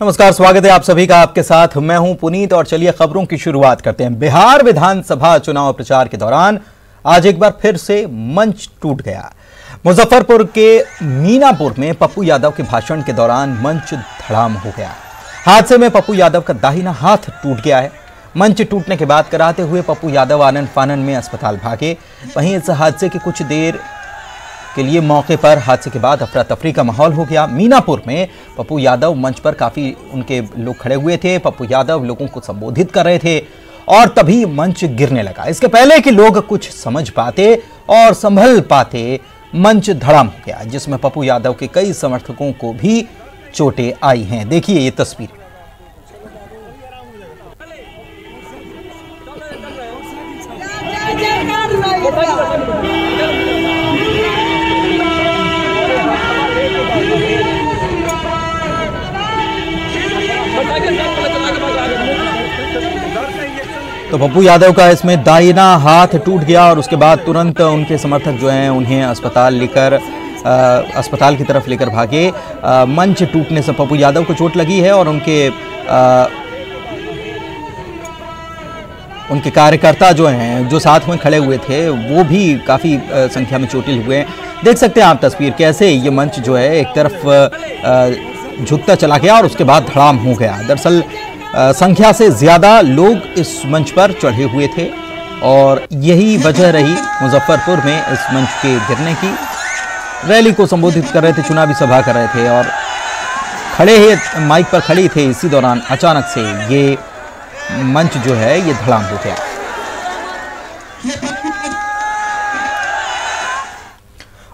नमस्कार, स्वागत है आप सभी का। आपके साथ मैं हूं पुनीत और चलिए खबरों की शुरुआत करते हैं। बिहार विधानसभा चुनाव प्रचार के दौरान आज एक बार फिर से मंच टूट गया। मुजफ्फरपुर के मीनापुर में पप्पू यादव के भाषण के दौरान मंच धड़ाम हो गया। हादसे में पप्पू यादव का दाहिना हाथ टूट गया है। मंच टूटने के बाद कराते हुए पप्पू यादव आनन फानन में अस्पताल भागे। वहीं इस हादसे के कुछ देर के लिए मौके पर हादसे के बाद अफरा तफरी का माहौल हो गया। मीनापुर में पप्पू यादव मंच पर काफी उनके लोग खड़े हुए थे। पप्पू यादव लोगों को संबोधित कर रहे थे और तभी मंच गिरने लगा। इसके पहले कि लोग कुछ समझ पाते और संभल पाते, मंच धड़ाम हो गया, जिसमें पप्पू यादव के कई समर्थकों को भी चोटें आई हैं। देखिए ये तस्वीर। तो पप्पू यादव का इसमें दाहिना हाथ टूट गया और उसके बाद तुरंत उनके समर्थक जो हैं उन्हें अस्पताल की तरफ लेकर भागे। मंच टूटने से पप्पू यादव को चोट लगी है और उनके कार्यकर्ता जो हैं, जो साथ में खड़े हुए थे, वो भी काफ़ी संख्या में चोटिल हुए हैं। देख सकते हैं आप तस्वीर, कैसे ये मंच जो है एक तरफ झुकता चला गया और उसके बाद धड़ाम हो गया। दरअसल संख्या से ज़्यादा लोग इस मंच पर चढ़े हुए थे और यही वजह रही मुजफ्फरपुर में इस मंच के गिरने की। रैली को संबोधित कर रहे थे, चुनावी सभा कर रहे थे और खड़े ही माइक पर खड़ी थे। इसी दौरान अचानक से ये मंच जो है ये धड़ाम हो गया।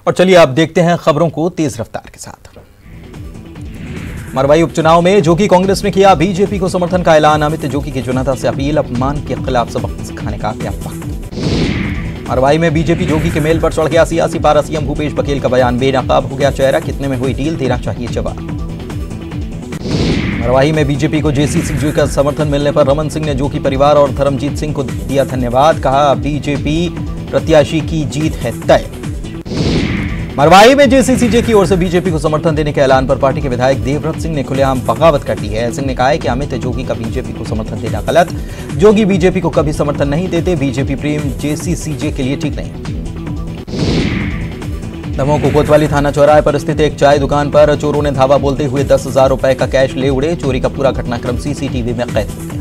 और चलिए आप देखते हैं खबरों को तेज रफ्तार के साथ। मरवाई उपचुनाव में जोगी कांग्रेस ने किया बीजेपी को समर्थन का ऐलान। अमित जोगी की जनता से अपील, अपमान के खिलाफ सबक सिखाने का किया वक्त। मरवाई में बीजेपी जोगी के मेल पर चढ़ गया। सियासी पारा सीएम भूपेश बघेल का बयान, बेनकाब हो गया चेहरा, कितने में हुई डील, देना चाहिए जवाब। मरवाही में बीजेपी को जेसीसी का समर्थन मिलने पर रमन सिंह ने जोगी परिवार और धर्मजीत सिंह को दिया धन्यवाद। कहा बीजेपी प्रत्याशी की जीत है तय। मरवाही में जेसीसीजे की ओर से बीजेपी को समर्थन देने के ऐलान पर पार्टी के विधायक देवव्रत सिंह ने खुलेआम बगावत कर दी है। सिंह ने कहा है कि अमित जोगी का बीजेपी को समर्थन देना गलत। जोगी बीजेपी को कभी समर्थन नहीं देते। बीजेपी प्रेम जेसीसीजे के लिए ठीक नहीं। दमोह को कोतवाली थाना चौराहे पर स्थित एक चाय दुकान पर चोरों ने धावा बोलते हुए 10,000 रुपए का कैश ले उड़े। चोरी का पूरा घटनाक्रम सीसीटीवी में कैद हो गया।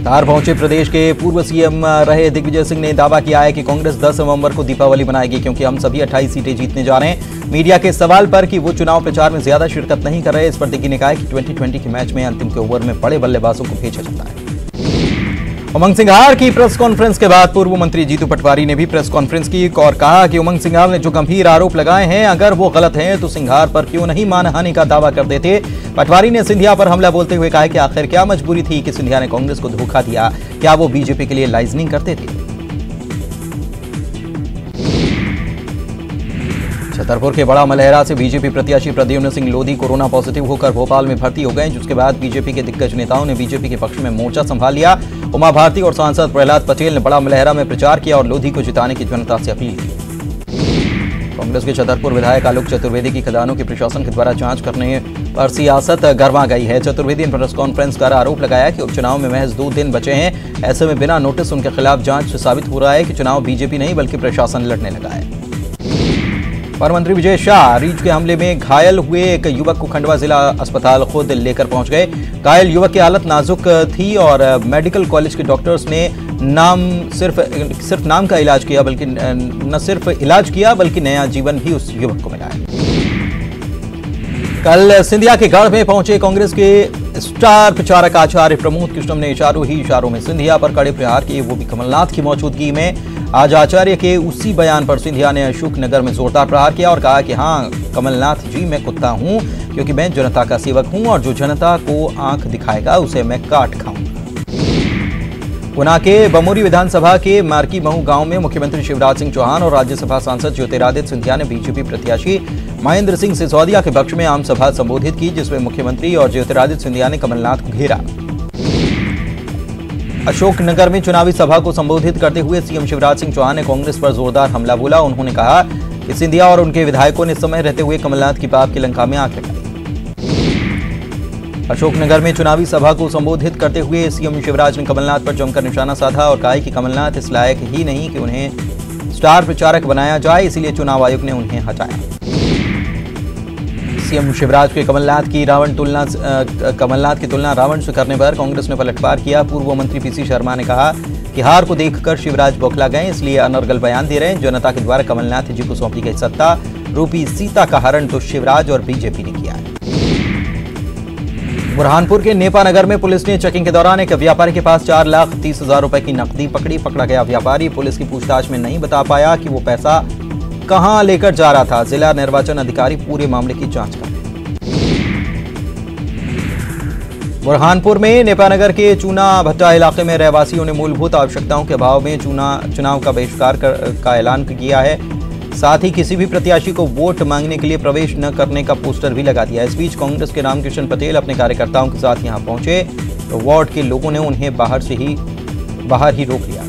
धार पहुंचे प्रदेश के पूर्व सीएम रहे दिग्विजय सिंह ने दावा किया है कि कांग्रेस 10 नवंबर को दीपावली मनाएगी, क्योंकि हम सभी 28 सीटें जीतने जा रहे हैं। मीडिया के सवाल पर कि वो चुनाव प्रचार में ज्यादा शिरकत नहीं कर रहे, इस पर दिग्गी ने कहा कि 2020 के मैच में अंतिम के ओवर में बड़े बल्लेबाजों को भेजा जाता है। उमंग सिंघार की प्रेस कॉन्फ्रेंस के बाद पूर्व मंत्री जीतू पटवारी ने भी प्रेस कॉन्फ्रेंस की और कहा कि उमंग सिंघार ने जो गंभीर आरोप लगाए हैं, अगर वो गलत हैं तो सिंघार पर क्यों नहीं मानहानि का दावा कर देते। पटवारी ने सिंधिया पर हमला बोलते हुए कहा कि आखिर क्या मजबूरी थी कि सिंधिया ने कांग्रेस को धोखा दिया, क्या वो बीजेपी के लिए लाइजनिंग करते थे। छतरपुर के बड़ा मलहरा से बीजेपी प्रत्याशी प्रद्युम्न सिंह लोधी कोरोना पॉजिटिव होकर भोपाल में भर्ती हो गए, जिसके बाद बीजेपी के दिग्गज नेताओं ने बीजेपी के पक्ष में मोर्चा संभाल लिया। उमा भारती और सांसद प्रहलाद पटेल ने बड़ा मलहरा में प्रचार किया और लोधी को जिताने की जनता से अपील की। कांग्रेस के छतरपुर विधायक आलोक चतुर्वेदी की खदानों की प्रशासन के द्वारा जांच करने पर सियासत गरमा गई है। चतुर्वेदी ने प्रेस कॉन्फ्रेंस कर आरोप लगाया कि उपचुनाव में महज 2 दिन बचे हैं। ऐसे में बिना नोटिस उनके खिलाफ जांच से साबित हो रहा है कि चुनाव बीजेपी नहीं बल्कि प्रशासन लड़ने लगा है। पर मंत्री विजय शाह रीछ के हमले में घायल हुए एक युवक को खंडवा जिला अस्पताल खुद लेकर पहुंच गए। घायल युवक की हालत नाजुक थी और मेडिकल कॉलेज के डॉक्टर्स ने सिर्फ नाम का इलाज किया, बल्कि न सिर्फ इलाज किया बल्कि नया जीवन भी उस युवक को मिला है। कल सिंधिया के गढ़ में पहुंचे कांग्रेस के स्टार प्रचारक आचार्य प्रमोद कृष्णम ने इशारों में सिंधिया पर कड़े प्रहार किए, वो भी कमलनाथ की मौजूदगी में। आज आचार्य के उसी बयान पर सिंधिया ने अशोक नगर में जोरदार प्रहार किया और कहा कि हाँ कमलनाथ जी, मैं कुत्ता हूं, क्योंकि मैं जनता का सेवक हूं और जो जनता को आंख दिखाएगा उसे मैं काट खाऊंगा। गुना के बमोरी विधानसभा के मार्की महू गांव में मुख्यमंत्री शिवराज सिंह चौहान और राज्यसभा सांसद ज्योतिरादित्य सिंधिया ने बीजेपी प्रत्याशी महेंद्र सिंह सिसोदिया के पक्ष में आम सभा संबोधित की, जिसमें मुख्यमंत्री और ज्योतिरादित्य सिंधिया ने कमलनाथ को घेरा। अशोकनगर में चुनावी सभा को संबोधित करते हुए सीएम शिवराज सिंह चौहान ने कांग्रेस पर जोरदार हमला बोला। उन्होंने कहा कि सिंधिया और उनके विधायकों ने समय रहते हुए कमलनाथ की पाप की लंका में आग लगाई। अशोकनगर में चुनावी सभा को संबोधित करते हुए सीएम शिवराज ने कमलनाथ पर जमकर निशाना साधा और कहा कि कमलनाथ इस लायक ही नहीं कि उन्हें स्टार प्रचारक बनाया जाए, इसीलिए चुनाव आयोग ने उन्हें हटाया। सीएम शिवराज के कमलनाथ की तुलना रावण से करने पर कांग्रेस ने पलटवार किया। पूर्व मंत्री पीसी शर्मा ने कहा कि हार को देखकर शिवराज बौखला गए, इसलिए अनर्गल बयान दे रहे हैं। जनता के द्वारा कमलनाथ जी को सौंपी गई सत्ता रूपी सीता का हरण तो शिवराज और बीजेपी ने किया है। बुरहानपुर के नेपानगर में पुलिस ने चेकिंग के दौरान एक व्यापारी के पास 4,30,000 रुपए की नकदी पकड़ी। पकड़ा गया व्यापारी पुलिस की पूछताछ में नहीं बता पाया कि वो पैसा कहां लेकर जा रहा था। जिला निर्वाचन अधिकारी पूरे मामले की जांच कर रहे हैं। बुरहानपुर में नेपानगर के चूना भट्टा इलाके में रहवासियों ने मूलभूत आवश्यकताओं के अभाव में चुनाव का बहिष्कार का ऐलान किया है। साथ ही किसी भी प्रत्याशी को वोट मांगने के लिए प्रवेश न करने का पोस्टर भी लगा दिया। इस बीच कांग्रेस के रामकिशन पटेल अपने कार्यकर्ताओं के साथ यहां पहुंचे तो वार्ड के लोगों ने उन्हें बाहर ही रोक लिया।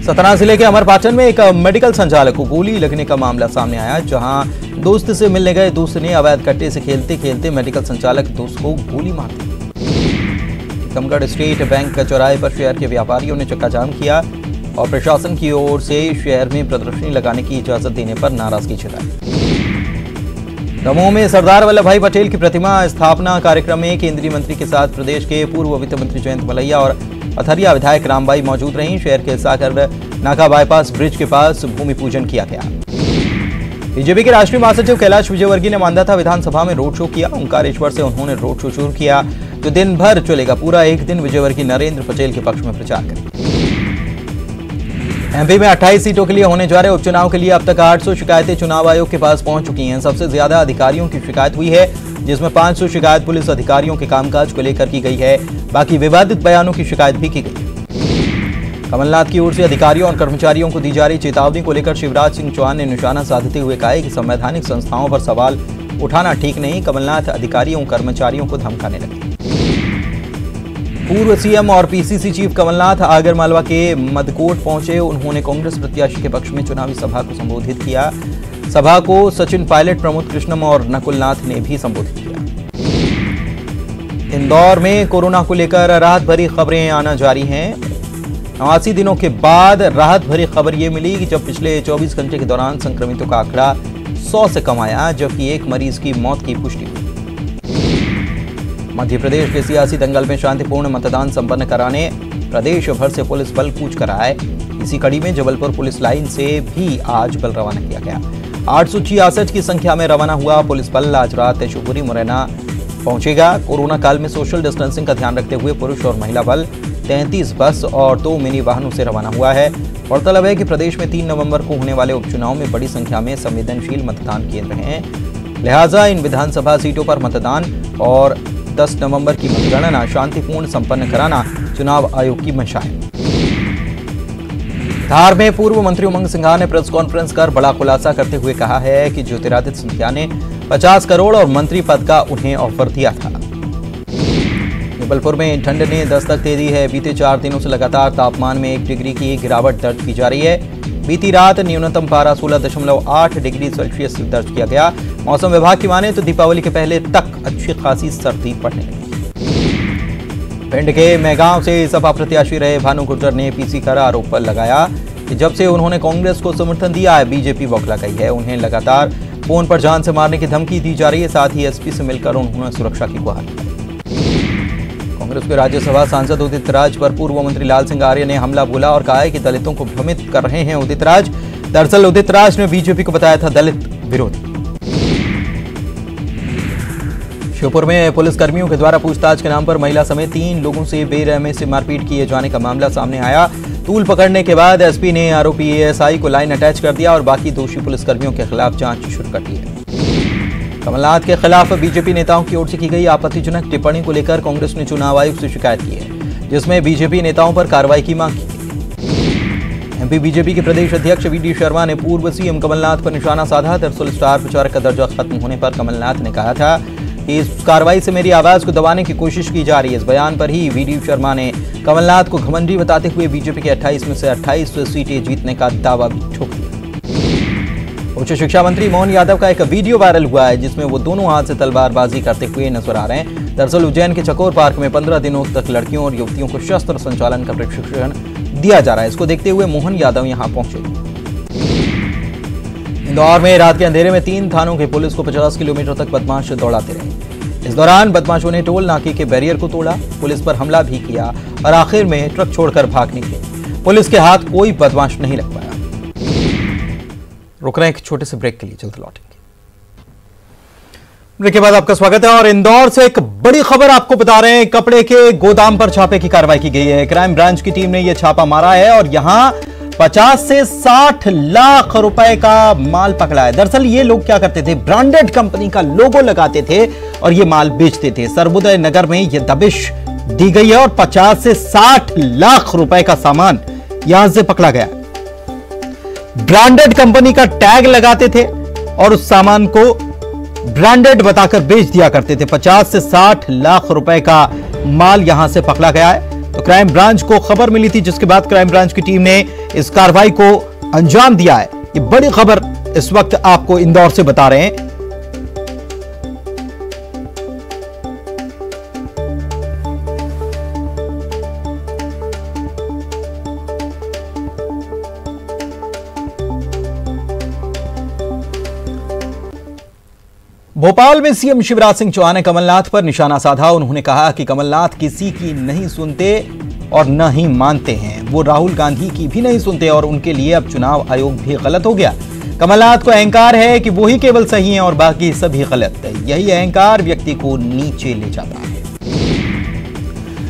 सतना जिले के अमरपाटन में एक मेडिकल संचालक को गोली लगने का मामला सामने आया, जहां दोस्त से मिलने गए दोस्त ने अवैध कट्टे से खेलते खेलते मेडिकल संचालक दोस्त को गोली मार दी। टीकमगढ़ स्टेट बैंक चौराहे पर शहर के व्यापारियों ने चक्काजाम किया और प्रशासन की ओर से शहर में प्रदर्शनी लगाने की इजाजत देने पर नाराजगी जताई। दमोह में सरदार वल्लभ भाई पटेल की प्रतिमा स्थापना कार्यक्रम में केंद्रीय मंत्री के साथ प्रदेश के पूर्व वित्त मंत्री जयंत मलैया और अथरिया विधायक रामबाई मौजूद रहीं। शहर के साकर नाका बाईपास ब्रिज के पास भूमि पूजन किया गया। बीजेपी के राष्ट्रीय महासचिव कैलाश विजयवर्गीय ने मांधाता विधानसभा में रोड शो किया। ओंकारेश्वर से उन्होंने रोड शो शुरू किया जो दिन भर चलेगा। पूरा एक दिन विजयवर्गीय नरेंद्र पटेल के पक्ष में प्रचार करेंगे। एमपी में 28 सीटों के लिए होने जा रहे उपचुनाव के लिए अब तक 800 शिकायतें चुनाव आयोग के पास पहुंच चुकी हैं। सबसे ज्यादा अधिकारियों की शिकायत हुई है, जिसमें 500 शिकायत पुलिस अधिकारियों के कामकाज को लेकर की गई है। बाकी विवादित बयानों की शिकायत भी की गई है। कमलनाथ की ओर से अधिकारियों और कर्मचारियों को दी जा रही चेतावनी को लेकर शिवराज सिंह चौहान ने निशाना साधते हुए कहा कि संवैधानिक संस्थाओं पर सवाल उठाना ठीक नहीं। कमलनाथ अधिकारियों कर्मचारियों को धमकाने लगे। पूर्व सीएम और पीसीसी चीफ कमलनाथ आगरमालवा के मदकोट पहुंचे। उन्होंने कांग्रेस प्रत्याशी के पक्ष में चुनावी सभा को संबोधित किया। सभा को सचिन पायलट, प्रमोद कृष्णम और नकुलनाथ ने भी संबोधित किया। इंदौर में कोरोना को लेकर राहत भरी खबरें आना जारी हैं। 89 दिनों के बाद राहत भरी खबर ये मिली कि जब पिछले 24 घंटे के दौरान संक्रमितों का आंकड़ा 100 से कम आया, जबकि एक मरीज की मौत की पुष्टि हुई। मध्य प्रदेश के सियासी दंगल में शांतिपूर्ण मतदान संपन्न कराने प्रदेश भर से पुलिस बल कूच कर आए। इसी कड़ी में जबलपुर पुलिस लाइन से भी आज बल रवाना किया गया। 866 की संख्या में रवाना हुआ पुलिस बल आज रात शिवपुरी मुरैना पहुंचेगा। कोरोना काल में सोशल डिस्टेंसिंग का ध्यान रखते हुए पुरुष और महिला बल 33 बस और 2 मिनी वाहनों से रवाना हुआ है। गौरतलब है कि प्रदेश में 3 नवंबर को होने वाले उपचुनाव में बड़ी संख्या में संवेदनशील मतदान केंद्र हैं, लिहाजा इन विधानसभा सीटों पर मतदान और 10 नवंबर की मतगणना शांतिपूर्ण संपन्न कराना चुनाव आयोग की मंशा है। धार में पूर्व मंत्री उमंग सिंघार ने प्रेस कॉन्फ्रेंस कर बड़ा खुलासा करते हुए कहा है कि ज्योतिरादित्य सिंधिया ने 50 करोड़ और मंत्री पद का उन्हें ऑफर दिया था। जबलपुर में ठंड ने दस्तक दे दी है। बीते 4 दिनों से लगातार तापमान में 1 डिग्री की गिरावट दर्ज की जा रही है। बीती रात न्यूनतम पारा 16.8 डिग्री सेल्सियस दर्ज किया गया। मौसम विभाग की माने तो दीपावली के पहले तक अच्छी खासी सर्दी पड़ने लगी। भिंड के मैगांव से सपा प्रत्याशी रहे भानु गुर्जर ने पीसी का आरोप लगाया कि जब से उन्होंने कांग्रेस को समर्थन दिया है, बीजेपी बौखला गई है। उन्हें लगातार फोन पर जान से मारने की धमकी दी जा रही है। साथ ही एसपी से मिलकर उन्होंने सुरक्षा की गुहार की। कांग्रेस के राज्यसभा सांसद उदित राज पर पूर्व मंत्री लाल सिंह आर्य ने हमला बोला और कहा है कि दलितों को भ्रमित कर रहे हैं उदित राज। दरअसल उदित राज ने बीजेपी को बताया था दलित विरोधी। श्योपुर में पुलिसकर्मियों के द्वारा पूछताछ के नाम पर महिला समेत 3 लोगों से बेरहमी से मारपीट किए जाने का मामला सामने आया। तूल पकड़ने के बाद एसपी ने आरोपी एएसआई को लाइन अटैच कर दिया और बाकी दोषी पुलिसकर्मियों के खिलाफ जांच शुरू कर दी है। कमलनाथ के खिलाफ बीजेपी नेताओं की ओर से की गई आपत्तिजनक टिप्पणी को लेकर कांग्रेस ने चुनाव आयोग से शिकायत की है, जिसमें बीजेपी नेताओं पर कार्रवाई की मांग की गई। एमपी बीजेपी के प्रदेश अध्यक्ष वीडी शर्मा ने पूर्व सीएम कमलनाथ पर निशाना साधा। दरअसल स्टार प्रचारक का दर्जा खत्म होने पर कमलनाथ ने कहा था कि इस कार्रवाई से मेरी आवाज को दबाने की कोशिश की जा रही है। इस बयान पर ही वीडी शर्मा ने कमलनाथ को घमंडी बताते हुए बीजेपी के 28 में से 28 सीटें जीतने का दावा भी ठोक दिया। उच्च शिक्षा मंत्री मोहन यादव का एक वीडियो वायरल हुआ है जिसमें वो दोनों हाथ से तलवारबाजी करते हुए नजर आ रहे हैं। दरअसल उज्जैन के चकोर पार्क में 15 दिनों तक लड़कियों और युवतियों को शस्त्र संचालन का प्रशिक्षण दिया जा रहा है। इसको देखते हुए मोहन यादव यहां पहुंचे। इंदौर में रात के अंधेरे में 3 थानों की पुलिस को 50 किलोमीटर तक बदमाश दौड़ाते रहे। इस दौरान बदमाशों ने टोल नाके के बैरियर को तोड़ा, पुलिस पर हमला भी किया और आखिर में ट्रक छोड़कर भाग निकले। पुलिस के हाथ कोई बदमाश नहीं लग पाया। रुक रहे हैं एक छोटे से ब्रेक के लिए, जल्द लौटेंगे। ब्रेक के बाद आपका स्वागत है और इंदौर से एक बड़ी खबर आपको बता रहे हैं। कपड़े के गोदाम पर छापे की कार्रवाई की गई है। क्राइम ब्रांच की टीम ने यह छापा मारा है और यहां 50 से 60 लाख रुपए का माल पकड़ा है। दरअसल ये लोग क्या करते थे, ब्रांडेड कंपनी का लोगो लगाते थे और ये माल बेचते थे। सर्वोदय नगर में यह दबिश दी गई है और 50 से 60 लाख रुपए का सामान यहां से पकड़ा गया। ब्रांडेड कंपनी का टैग लगाते थे और उस सामान को ब्रांडेड बताकर बेच दिया करते थे। 50 से 60 लाख रुपए का माल यहां से पकड़ा गया है। तो क्राइम ब्रांच को खबर मिली थी, जिसके बाद क्राइम ब्रांच की टीम ने इस कार्रवाई को अंजाम दिया है। ये बड़ी खबर इस वक्त आपको इंदौर से बता रहे हैं। भोपाल में सीएम शिवराज सिंह चौहान ने कमलनाथ पर निशाना साधा। उन्होंने कहा कि कमलनाथ किसी की नहीं सुनते और न ही मानते हैं। वो राहुल गांधी की भी नहीं सुनते और उनके लिए अब चुनाव आयोग भी गलत हो गया। कमलनाथ को अहंकार है कि वो ही केवल सही हैं और बाकी सभी गलत है। यही अहंकार व्यक्ति को नीचे ले जाता है।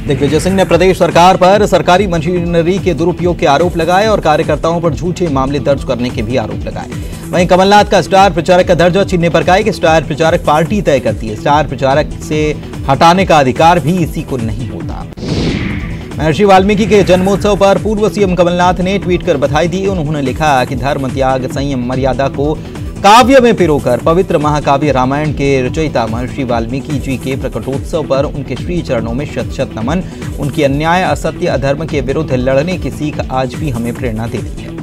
दिग्विजय सिंह ने प्रदेश सरकार पर सरकारी मशीनरी के दुरुपयोग के आरोप लगाए और कार्यकर्ताओं पर झूठे मामले दर्ज करने के भी आरोप लगाए। वहीं कमलनाथ का स्टार प्रचारक का दर्जा छीनने पर कहा कि स्टार प्रचारक पार्टी तय करती है, स्टार प्रचारक से हटाने का अधिकार भी इसी को नहीं होता। महर्षि वाल्मीकि के जन्मोत्सव पर पूर्व सीएम कमलनाथ ने ट्वीट कर बधाई दी। उन्होंने लिखा कि धर्म, त्याग, संयम, मर्यादा को काव्य में पिरोकर पवित्र महाकाव्य रामायण के रचयिता महर्षि वाल्मीकि जी के प्रकटोत्सव पर उनके श्री चरणों में शत शत नमन। उनकी अन्याय, असत्य, अधर्म के विरुद्ध लड़ने की सीख आज भी हमें प्रेरणा देती है।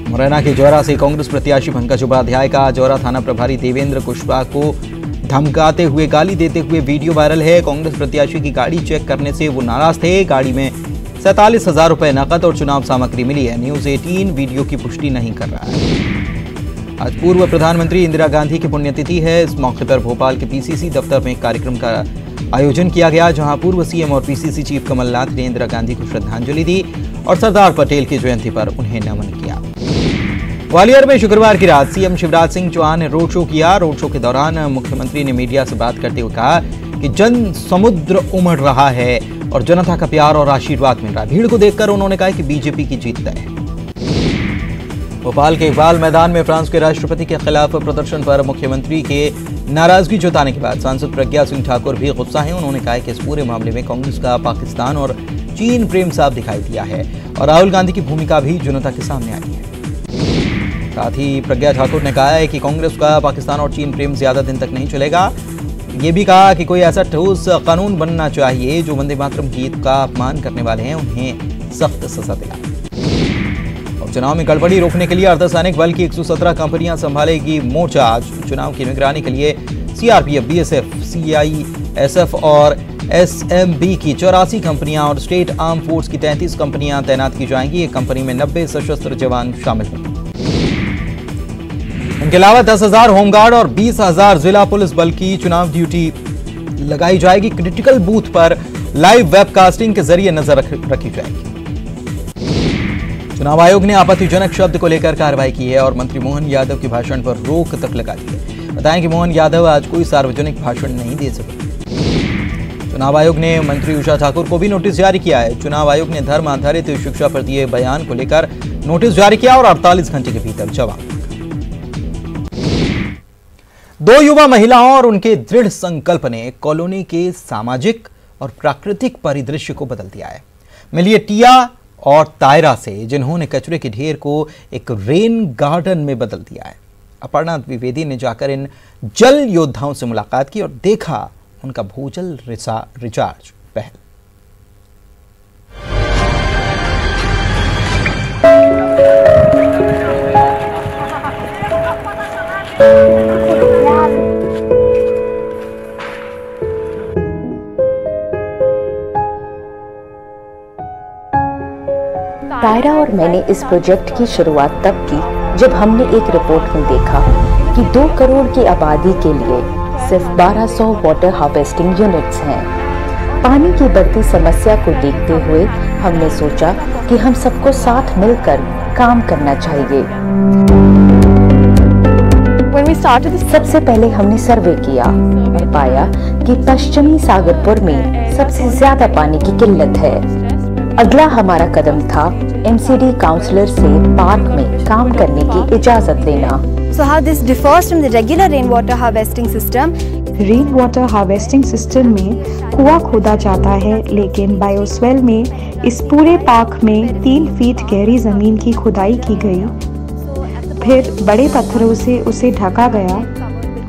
मुरैना के जौरा से कांग्रेस प्रत्याशी पंकज उपाध्याय का जौरा थाना प्रभारी देवेंद्र कुशवाहा को धमकाते हुए, गाली देते हुए वीडियो वायरल है। कांग्रेस प्रत्याशी की गाड़ी चेक करने से वो नाराज थे। गाड़ी में 47,000 रुपए नकद और चुनाव सामग्री मिली है। न्यूज 18 वीडियो की पुष्टि नहीं कर रहा है। आज पूर्व प्रधानमंत्री इंदिरा गांधी की पुण्यतिथि है। इस मौके पर भोपाल के पीसीसी दफ्तर में एक कार्यक्रम का आयोजन किया गया, जहां पूर्व सीएम और पीसीसी चीफ कमलनाथ ने इंदिरा गांधी को श्रद्धांजलि दी और सरदार पटेल की जयंती पर उन्हें नमन किया। ग्वालियर में शुक्रवार की रात सीएम शिवराज सिंह चौहान ने रोड शो किया। रोड शो के दौरान मुख्यमंत्री ने मीडिया से बात करते हुए कहा कि जन समुद्र उमड़ रहा है और जनता का प्यार और आशीर्वाद मिल रहा है। भीड़ को देखकर उन्होंने कहा कि बीजेपी की जीत तय है। भोपाल के इकबाल मैदान में फ्रांस के राष्ट्रपति के खिलाफ प्रदर्शन पर मुख्यमंत्री के नाराजगी जताने के बाद सांसद प्रज्ञा सिंह ठाकुर भी गुस्सा हैं। उन्होंने कहा कि इस पूरे मामले में कांग्रेस का पाकिस्तान और चीन प्रेम साफ दिखाई दिया है और राहुल गांधी की भूमिका भी जनता के सामने आई है। साथ ही प्रज्ञा ठाकुर ने कहा है कि कांग्रेस का पाकिस्तान और चीन प्रेम ज्यादा दिन तक नहीं चलेगा। ये भी कहा कि कोई ऐसा ठोस कानून बनना चाहिए जो वंदे मातरम गीत का अपमान करने वाले हैं उन्हें सख्त सजा दिलाए। चुनाव में गड़बड़ी रोकने के लिए अर्धसैनिक बल की 117 कंपनियां संभालेगी मोर्चा। आज चुनाव की निगरानी के लिए सीआरपीएफ, बीएसएफ, सीआईएसएफ और एसएमबी की 84 कंपनियां और स्टेट आर्म फोर्स की 33 कंपनियां तैनात की जाएंगी। एक कंपनी में 90 सशस्त्र जवान शामिल होंगे। इनके अलावा 10,000 होमगार्ड और 20,000 जिला पुलिस बल की चुनाव ड्यूटी लगाई जाएगी। क्रिटिकल बूथ पर लाइव वेबकास्टिंग के जरिए नजर रखी जाएगी। चुनाव आयोग ने आपत्तिजनक शब्द को लेकर कार्रवाई की है और मंत्री मोहन यादव के भाषण पर रोक तक लगा दी है। बताएं कि मोहन यादव आज कोई सार्वजनिक भाषण नहीं दे सके। चुनाव आयोग ने मंत्री उषा ठाकुर को भी नोटिस जारी किया है। चुनाव आयोग ने धर्म आधारित शिक्षा पर दिए बयान को लेकर नोटिस जारी किया और 48 घंटे के भीतर जवाब। 2 युवा महिलाओं और उनके दृढ़ संकल्प ने कॉलोनी के सामाजिक और प्राकृतिक परिदृश्य को बदल दिया है। मिलिए टिया और तायरा से, जिन्होंने कचरे के ढेर को एक रेन गार्डन में बदल दिया है। अपर्णा द्विवेदी ने जाकर इन जल योद्धाओं से मुलाकात की और देखा उनका भूजल रिचार्ज पहल। तायरा और मैंने इस प्रोजेक्ट की शुरुआत तब की जब हमने एक रिपोर्ट में देखा कि 2 करोड़ की आबादी के लिए सिर्फ 1200 वाटर हार्वेस्टिंग यूनिट्स हैं। पानी की बढ़ती समस्या को देखते हुए हमने सोचा कि हम सबको साथ मिलकर काम करना चाहिए। सबसे पहले हमने सर्वे किया और पाया कि पश्चिमी सागरपुर में सबसे ज्यादा पानी की किल्लत है। अगला हमारा कदम था एमसीडी काउंसलर से पार्क में काम करने की इजाजत लेना। So how this differs from the regular rainwater harvesting system? Rain water harvesting system में कुआं खोदा जाता है, लेकिन बायोस्वेल में इस पूरे पार्क में 3 फीट गहरी जमीन की खुदाई की गई। फिर बड़े पत्थरों से उसे ढका गया,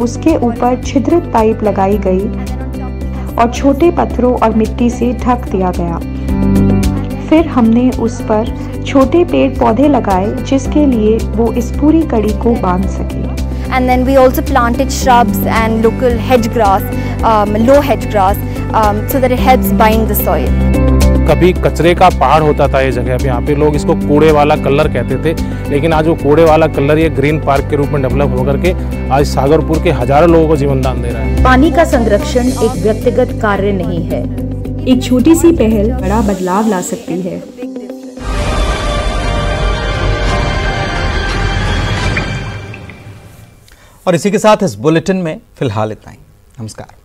उसके ऊपर छिद्रित पाइप लगाई गई और छोटे पत्थरों और मिट्टी से ढक दिया गया। फिर हमने उस पर छोटे पेड़ पौधे लगाए जिसके लिए वो इस पूरी कड़ी को बांध सके। And then we also planted shrubs and local hedge grass, low hedge grass, so that it helps bind the soil. कभी कचरे का पहाड़ होता था ये जगह पे, यहाँ पे लोग इसको कूड़े वाला कलर कहते थे, लेकिन आज वो कूड़े वाला कलर ये ग्रीन पार्क के रूप में डेवलप होकर के आज सागरपुर के हजारों लोगों को जीवन दान दे रहा है। पानी का संरक्षण एक व्यक्तिगत कार्य नहीं है, एक छोटी सी पहल बड़ा बदलाव ला सकती है। और इसी के साथ इस बुलेटिन में फिलहाल इतना ही। नमस्कार।